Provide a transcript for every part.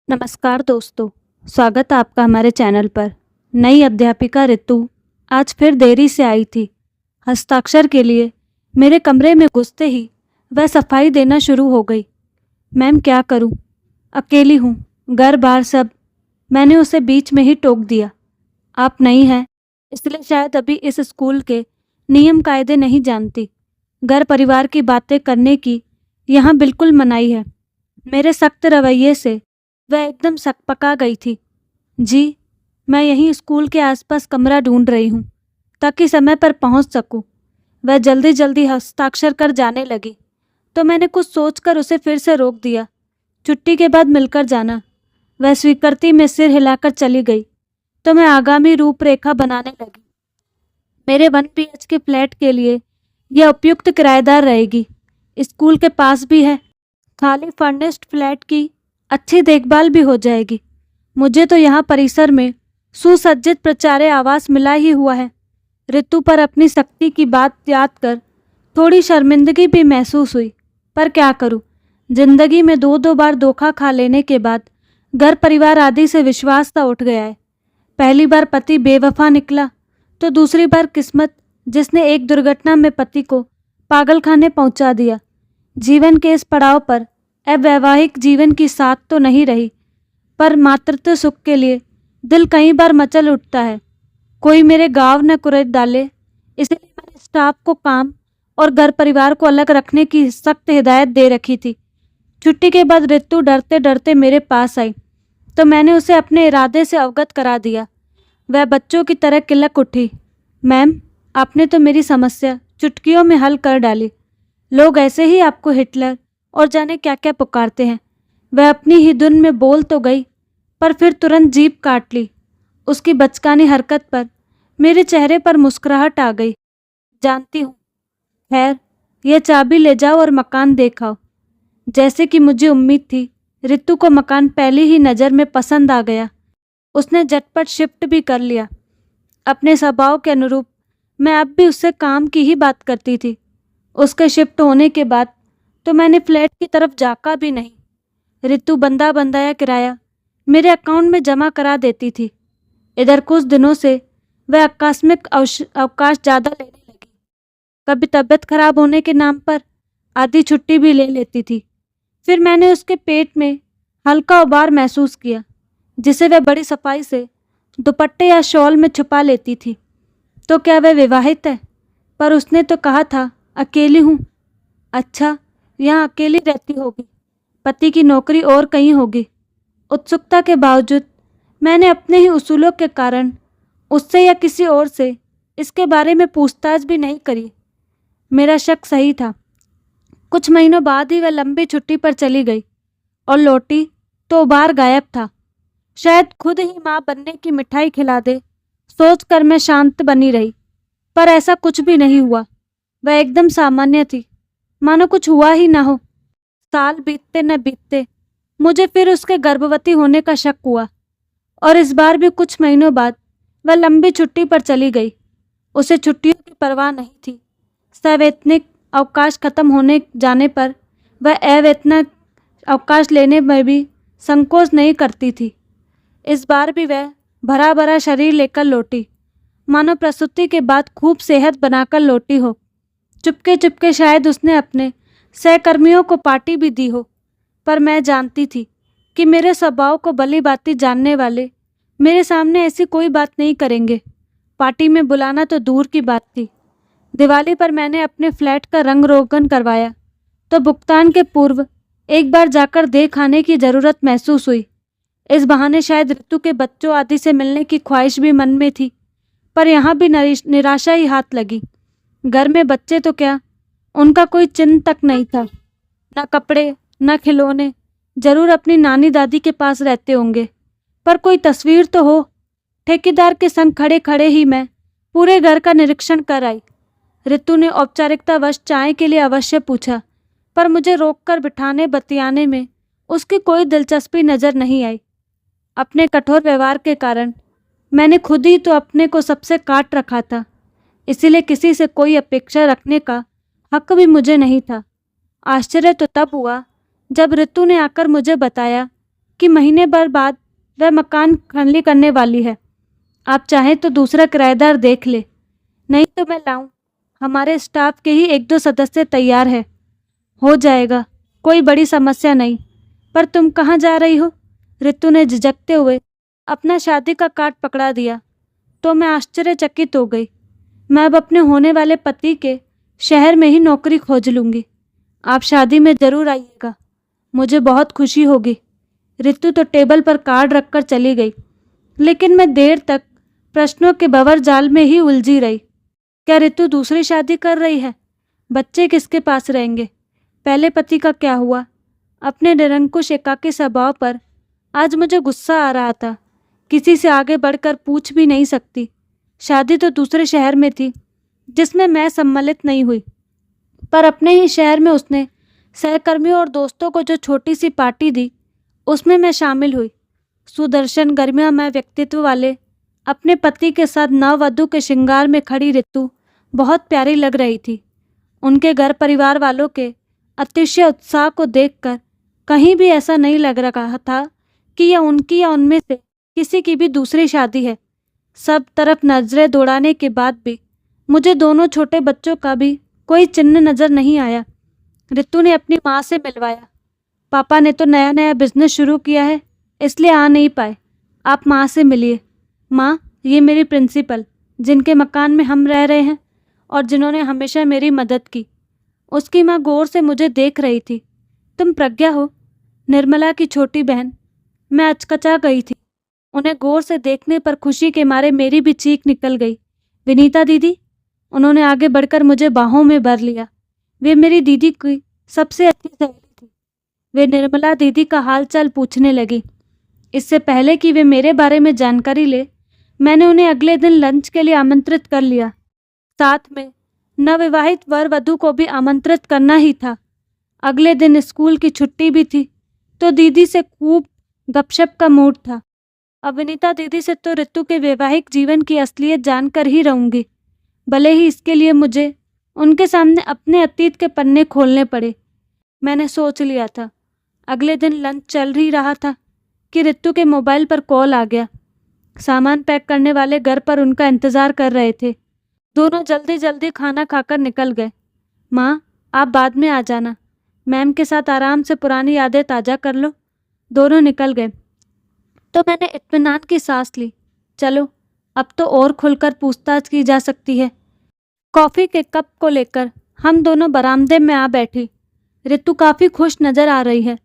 नमस्कार दोस्तों, स्वागत है आपका हमारे चैनल पर। नई अध्यापिका ऋतु आज फिर देरी से आई थी। हस्ताक्षर के लिए मेरे कमरे में घुसते ही वह सफाई देना शुरू हो गई। मैम क्या करूं? अकेली हूं, घर बार सब। मैंने उसे बीच में ही टोक दिया। आप नई हैं, इसलिए शायद अभी इस स्कूल के नियम कायदे नहीं जानती। घर परिवार की बातें करने की यहाँ बिल्कुल मनाही है। मेरे सख्त रवैये से वह एकदम सकपका गई थी। जी, मैं यहीं स्कूल के आसपास कमरा ढूंढ रही हूँ ताकि समय पर पहुँच सकूँ। वह जल्दी जल्दी हस्ताक्षर कर जाने लगी तो मैंने कुछ सोचकर उसे फिर से रोक दिया। छुट्टी के बाद मिलकर जाना। वह स्वीकृति में सिर हिलाकर चली गई तो मैं आगामी रूपरेखा बनाने लगी। मेरे 1 BH के फ्लैट के लिए यह उपयुक्त किराएदार रहेगी। स्कूल के पास भी है। खाली फर्निश्ड फ्लैट की अच्छी देखभाल भी हो जाएगी। मुझे तो यहाँ परिसर में सुसज्जित प्राचार्य आवास मिला ही हुआ है। ऋतु पर अपनी सख्ती की बात याद कर थोड़ी शर्मिंदगी भी महसूस हुई, पर क्या करूँ, जिंदगी में 2-2 बार धोखा खा लेने के बाद घर परिवार आदि से विश्वास सा उठ गया है। पहली बार पति बेवफा निकला तो दूसरी बार किस्मत, जिसने एक दुर्घटना में पति को पागलखाने पहुंचा दिया। जीवन के इस पड़ाव पर अब वैवाहिक जीवन की साथ तो नहीं रही, पर मातृत्व सुख के लिए दिल कई बार मचल उठता है। कोई मेरे गाँव न कुरेद डाले, इसलिए मैंने स्टाफ को काम और घर परिवार को अलग रखने की सख्त हिदायत दे रखी थी। छुट्टी के बाद ऋतु डरते डरते मेरे पास आई तो मैंने उसे अपने इरादे से अवगत करा दिया। वह बच्चों की तरह किलक उठी। मैम, आपने तो मेरी समस्या चुटकियों में हल कर डाली। लोग ऐसे ही आपको हिटलर और जाने क्या क्या पुकारते हैं। वह अपनी ही धुन में बोल तो गई, पर फिर तुरंत जीभ काट ली। उसकी बचकानी हरकत पर मेरे चेहरे पर मुस्कुराहट आ गई। जानती हूँ, खैर, यह चाबी ले जाओ और मकान देखाओ। जैसे कि मुझे उम्मीद थी, ऋतु को मकान पहली ही नज़र में पसंद आ गया। उसने झटपट शिफ्ट भी कर लिया। अपने स्वभाव के अनुरूप मैं अब भी उससे काम की ही बात करती थी। उसके शिफ्ट होने के बाद तो मैंने फ्लैट की तरफ झाँका भी नहीं। ऋतु बंदा बंदाया किराया मेरे अकाउंट में जमा करा देती थी। इधर कुछ दिनों से वह आकस्मिक अवकाश ज़्यादा लेने लगी। कभी तबीयत खराब होने के नाम पर आधी छुट्टी भी ले लेती थी। फिर मैंने उसके पेट में हल्का उबार महसूस किया, जिसे वह बड़ी सफाई से दुपट्टे या शॉल में छुपा लेती थी। तो क्या वह विवाहित है? पर उसने तो कहा था अकेली हूँ। अच्छा, यहाँ अकेली रहती होगी, पति की नौकरी और कहीं होगी। उत्सुकता के बावजूद मैंने अपने ही उसूलों के कारण उससे या किसी और से इसके बारे में पूछताछ भी नहीं करी। मेरा शक सही था। कुछ महीनों बाद ही वह लंबी छुट्टी पर चली गई और लौटी तो उबार गायब था। शायद खुद ही माँ बनने की मिठाई खिला दे, सोचकर मैं शांत बनी रही, पर ऐसा कुछ भी नहीं हुआ। वह एकदम सामान्य थी, मानो कुछ हुआ ही ना हो। साल बीतते न बीतते मुझे फिर उसके गर्भवती होने का शक हुआ और इस बार भी कुछ महीनों बाद वह लंबी छुट्टी पर चली गई। उसे छुट्टियों की परवाह नहीं थी। सवैतनिक अवकाश खत्म होने जाने पर वह अवैतनिक अवकाश लेने में भी संकोच नहीं करती थी। इस बार भी वह भरा भरा शरीर लेकर लौटी, मानो प्रसूति के बाद खूब सेहत बनाकर लौटी हो। चुपके चुपके शायद उसने अपने सहकर्मियों को पार्टी भी दी हो, पर मैं जानती थी कि मेरे स्वभाव को भली भांति जानने वाले मेरे सामने ऐसी कोई बात नहीं करेंगे। पार्टी में बुलाना तो दूर की बात थी। दिवाली पर मैंने अपने फ्लैट का रंग रोगन करवाया तो भुगतान के पूर्व एक बार जाकर देख आने की ज़रूरत महसूस हुई। इस बहाने शायद ऋतु के बच्चों आदि से मिलने की ख्वाहिश भी मन में थी, पर यहाँ भी निराशा ही हाथ लगी। घर में बच्चे तो क्या, उनका कोई चिन्ह तक नहीं था। न कपड़े न खिलौने। जरूर अपनी नानी दादी के पास रहते होंगे, पर कोई तस्वीर तो हो। ठेकेदार के संग खड़े खड़े ही मैं पूरे घर का निरीक्षण कर आई। ऋतु ने औपचारिकतावश चाय के लिए अवश्य पूछा, पर मुझे रोककर बिठाने बतियाने में उसकी कोई दिलचस्पी नजर नहीं आई। अपने कठोर व्यवहार के कारण मैंने खुद ही तो अपने को सबसे काट रखा था, इसीलिए किसी से कोई अपेक्षा रखने का हक भी मुझे नहीं था। आश्चर्य तो तब हुआ जब ऋतु ने आकर मुझे बताया कि महीने भर बाद वह मकान खाली करने वाली है। आप चाहें तो दूसरा किराएदार देख ले, नहीं तो मैं लाऊं। हमारे स्टाफ के ही एक दो सदस्य तैयार है, हो जाएगा, कोई बड़ी समस्या नहीं। पर तुम कहाँ जा रही हो? रितु ने झिझकते हुए अपना शादी का कार्ड पकड़ा दिया तो मैं आश्चर्यचकित हो गई। मैं अब अपने होने वाले पति के शहर में ही नौकरी खोज लूँगी। आप शादी में ज़रूर आइएगा, मुझे बहुत खुशी होगी। रितु तो टेबल पर कार्ड रखकर चली गई, लेकिन मैं देर तक प्रश्नों के भंवर जाल में ही उलझी रही। क्या रितु दूसरी शादी कर रही है? बच्चे किसके पास रहेंगे? पहले पति का क्या हुआ? अपने निरंकुश एकाकी स्वभाव पर आज मुझे गुस्सा आ रहा था। किसी से आगे बढ़कर पूछ भी नहीं सकती। शादी तो दूसरे शहर में थी जिसमें मैं सम्मिलित नहीं हुई, पर अपने ही शहर में उसने सहकर्मियों और दोस्तों को जो छोटी सी पार्टी दी उसमें मैं शामिल हुई। सुदर्शन गर्मियामय व्यक्तित्व वाले अपने पति के साथ नववधू के श्रृंगार में खड़ी रितु बहुत प्यारी लग रही थी। उनके घर परिवार वालों के अतिशय उत्साह को देखकर कहीं भी ऐसा नहीं लग रहा था कि यह उनकी या उनमें से किसी की भी दूसरी शादी है। सब तरफ नजरें दौड़ाने के बाद भी मुझे दोनों छोटे बच्चों का भी कोई चिन्ह नजर नहीं आया। रितु ने अपनी माँ से मिलवाया। पापा ने तो नया नया बिजनेस शुरू किया है, इसलिए आ नहीं पाए। आप माँ से मिलिए। माँ, ये मेरी प्रिंसिपल, जिनके मकान में हम रह रहे हैं और जिन्होंने हमेशा मेरी मदद की। उसकी माँ गौर से मुझे देख रही थी। तुम प्रज्ञा हो, निर्मला की छोटी बहन। मैं अचकचा गई थी। उन्हें गौर से देखने पर खुशी के मारे मेरी भी चीख निकल गई। विनीता दीदी। उन्होंने आगे बढ़कर मुझे बाहों में भर लिया। वे मेरी दीदी की सबसे अच्छी सहेली थी। वे निर्मला दीदी का हालचाल पूछने लगी। इससे पहले कि वे मेरे बारे में जानकारी ले, मैंने उन्हें अगले दिन लंच के लिए आमंत्रित कर लिया। साथ में नवविवाहित वर वधू को भी आमंत्रित करना ही था। अगले दिन स्कूल की छुट्टी भी थी, तो दीदी से खूब गपशप का मूड था। अब विनीता दीदी से तो ऋतु के वैवाहिक जीवन की असलियत जानकर ही रहूंगी, भले ही इसके लिए मुझे उनके सामने अपने अतीत के पन्ने खोलने पड़े। मैंने सोच लिया था। अगले दिन लंच चल ही रहा था कि ऋतु के मोबाइल पर कॉल आ गया। सामान पैक करने वाले घर पर उनका इंतज़ार कर रहे थे। दोनों जल्दी जल्दी खाना खाकर निकल गए। माँ, आप बाद में आ जाना, मैम के साथ आराम से पुरानी यादें ताज़ा कर लो। दोनों निकल गए तो मैंने इत्मीनान की सांस ली। चलो, अब तो और खुलकर पूछताछ की जा सकती है। कॉफ़ी के कप को लेकर हम दोनों बरामदे में आ बैठी। ऋतु काफ़ी खुश नज़र आ रही है।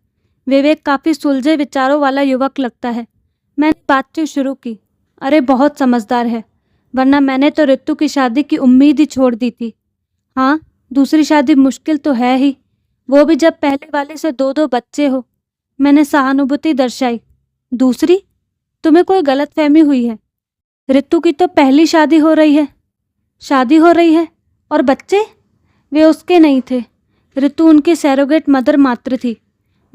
विवेक काफ़ी सुलझे विचारों वाला युवक लगता है। मैंने बातचीत शुरू की। अरे बहुत समझदार है, वरना मैंने तो ऋतु की शादी की उम्मीद ही छोड़ दी थी। हाँ, दूसरी शादी मुश्किल तो है ही, वो भी जब पहले वाले से दो दो बच्चे हो। मैंने सहानुभूति दर्शाई। दूसरी? तुम्हें कोई गलतफहमी हुई है। ऋतु की तो पहली शादी हो रही है। शादी हो रही है और बच्चे? वे उसके नहीं थे। ऋतु उनकी सैरोगेट मदर मात्र थी।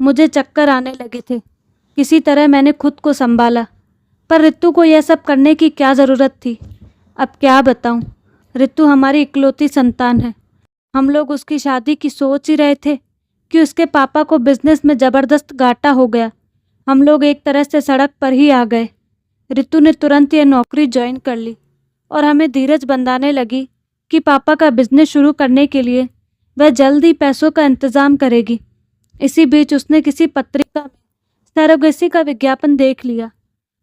मुझे चक्कर आने लगे थे। किसी तरह मैंने खुद को संभाला, पर ऋतु को यह सब करने की क्या ज़रूरत थी? अब क्या बताऊं, ऋतु हमारी इकलौती संतान है। हम लोग उसकी शादी की सोच ही रहे थे कि उसके पापा को बिजनेस में ज़बरदस्त घाटा हो गया। हम लोग एक तरह से सड़क पर ही आ गए। ऋतु ने तुरंत यह नौकरी ज्वाइन कर ली और हमें धीरज बंधाने लगी कि पापा का बिजनेस शुरू करने के लिए वह जल्द ही पैसों का इंतज़ाम करेगी। इसी बीच उसने किसी पत्रिका में सरोगेसी का विज्ञापन देख लिया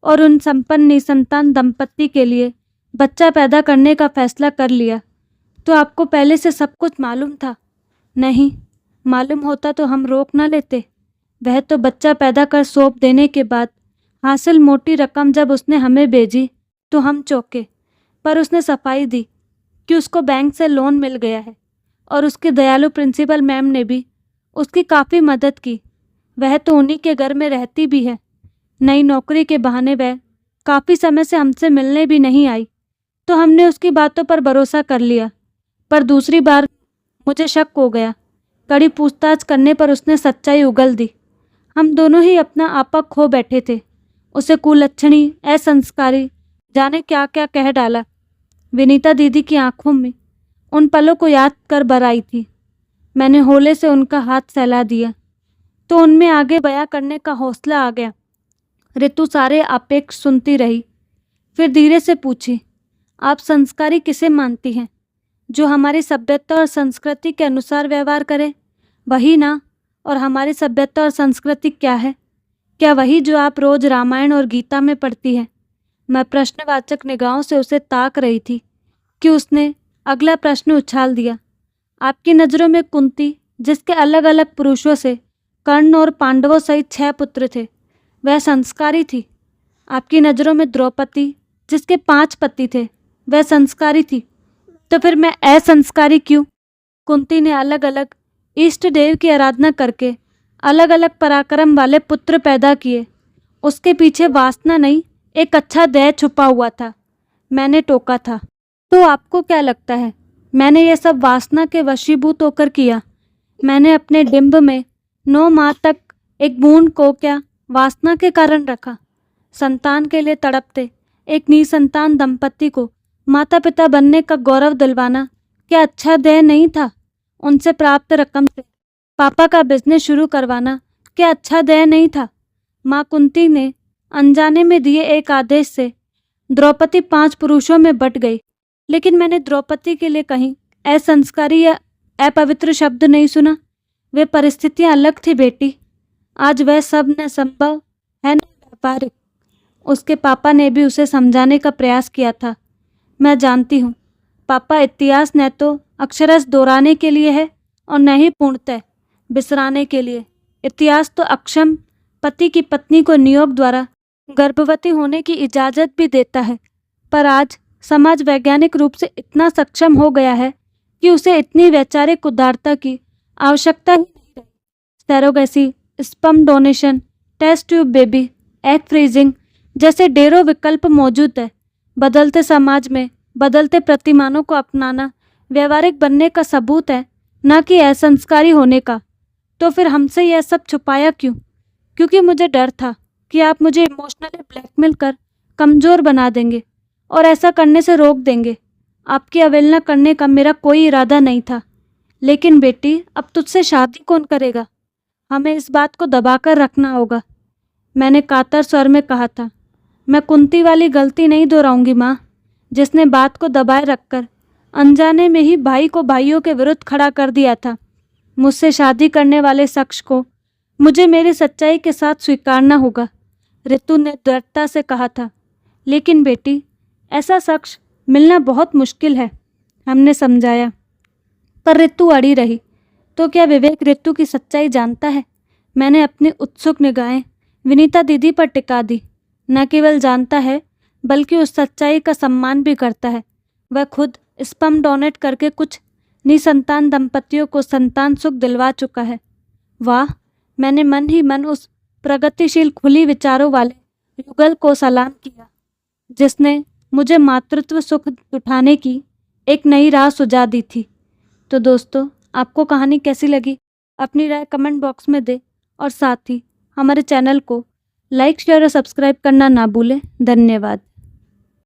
और उन संपन्न निसंतान दंपत्ति के लिए बच्चा पैदा करने का फैसला कर लिया। तो आपको पहले से सब कुछ मालूम था? नहीं, मालूम होता तो हम रोक ना लेते। वह तो बच्चा पैदा कर सौंप देने के बाद हासिल मोटी रकम जब उसने हमें भेजी तो हम चौंके, पर उसने सफाई दी कि उसको बैंक से लोन मिल गया है और उसकी दयालु प्रिंसिपल मैम ने भी उसकी काफ़ी मदद की। वह तो उन्हीं के घर में रहती भी है। नई नौकरी के बहाने वह काफ़ी समय से हमसे मिलने भी नहीं आई, तो हमने उसकी बातों पर भरोसा कर लिया। पर दूसरी बार मुझे शक हो गया। कड़ी पूछताछ करने पर उसने सच्चाई उगल दी। हम दोनों ही अपना आपा खो बैठे थे। उसे कुलक्षणी, असंस्कारी, जाने क्या क्या कह डाला। विनीता दीदी की आंखों में उन पलों को याद कर भर आई थी। मैंने होले से उनका हाथ सहला दिया तो उनमें आगे बयां करने का हौसला आ गया। ऋतु सारे अपेक्ष सुनती रही, फिर धीरे से पूछी, आप संस्कारी किसे मानती हैं? जो हमारी सभ्यता और संस्कृति के अनुसार व्यवहार करे, वही ना? और हमारी सभ्यता और संस्कृति क्या है? क्या वही जो आप रोज रामायण और गीता में पढ़ती हैं? मैं प्रश्नवाचक निगाहों से उसे ताक रही थी कि उसने अगला प्रश्न उछाल दिया। आपकी नज़रों में कुंती, जिसके अलग अलग पुरुषों से कर्ण और पांडवों सहित 6 पुत्र थे, वह संस्कारी थी? आपकी नज़रों में द्रौपदी, जिसके 5 पति थे, वह संस्कारी थी? तो फिर मैं असंस्कारी क्यों? कुंती ने अलग अलग इष्ट देव की आराधना करके अलग अलग पराक्रम वाले पुत्र पैदा किए। उसके पीछे वासना नहीं, एक अच्छा ध्येय छुपा हुआ था। मैंने टोका था। तो आपको क्या लगता है मैंने ये सब वासना के वशीभूत होकर किया? मैंने अपने डिंब में 9 माह तक एक बूंद को क्या वासना के कारण रखा? संतान के लिए तड़पते एक निसंतान दंपति को माता पिता बनने का गौरव दिलवाना क्या अच्छा ध्येय नहीं था? उनसे प्राप्त रकम से पापा का बिजनेस शुरू करवाना क्या अच्छा ध्येय नहीं था? माँ कुंती ने अनजाने में दिए एक आदेश से द्रौपदी 5 पुरुषों में बट गई, लेकिन मैंने द्रौपदी के लिए कहीं असंस्कारी या अपवित्र शब्द नहीं सुना। वे परिस्थितियां अलग थी बेटी। आज वह सब न संभव है न व्यावहारिक। उसके पापा ने भी उसे समझाने का प्रयास किया था। मैं जानती हूँ पापा, इतिहास न तो अक्षरशः दोहराने के लिए है और न ही पूर्णतः बिसराने के लिए। इतिहास तो अक्षम पति की पत्नी को नियोग द्वारा गर्भवती होने की इजाज़त भी देता है, पर आज समाज वैज्ञानिक रूप से इतना सक्षम हो गया है कि उसे इतनी वैचारिक उदारता की आवश्यकता ही नहीं रही। Surrogacy, sperm donation, test tube baby, egg freezing जैसे ढेरों विकल्प मौजूद है। बदलते समाज में बदलते प्रतिमानों को अपनाना व्यवहारिक बनने का सबूत है, न कि असंस्कारी होने का। तो फिर हमसे यह सब छुपाया क्यों? क्योंकि मुझे डर था कि आप मुझे इमोशनली ब्लैकमेल कर कमज़ोर बना देंगे और ऐसा करने से रोक देंगे। आपकी अवहेलना करने का मेरा कोई इरादा नहीं था, लेकिन बेटी, अब तुझसे शादी कौन करेगा? हमें इस बात को दबाकर रखना होगा। मैंने कातर स्वर में कहा था। मैं कुंती वाली गलती नहीं दोहराऊंगी माँ, जिसने बात को दबाए रखकर अनजाने में ही भाई को भाइयों के विरुद्ध खड़ा कर दिया था। मुझसे शादी करने वाले शख्स को मुझे मेरी सच्चाई के साथ स्वीकारना होगा, ऋतु ने दृढ़ता से कहा था। लेकिन बेटी, ऐसा शख्स मिलना बहुत मुश्किल है, हमने समझाया, पर ऋतु अड़ी रही। तो क्या विवेक ऋतु की सच्चाई जानता है? मैंने अपनी उत्सुक निगाहें विनीता दीदी पर टिका दी। न केवल जानता है, बल्कि उस सच्चाई का सम्मान भी करता है। वह खुद स्पर्म डोनेट करके कुछ निसंतान दंपतियों को संतान सुख दिलवा चुका है। वाह! मैंने मन ही मन उस प्रगतिशील खुली विचारों वाले युगल को सलाम किया, जिसने मुझे मातृत्व सुख उठाने की एक नई राह सुझा दी थी। तो दोस्तों, आपको कहानी कैसी लगी? अपनी राय कमेंट बॉक्स में दें और साथ ही हमारे चैनल को लाइक, शेयर और सब्सक्राइब करना ना भूलें। धन्यवाद।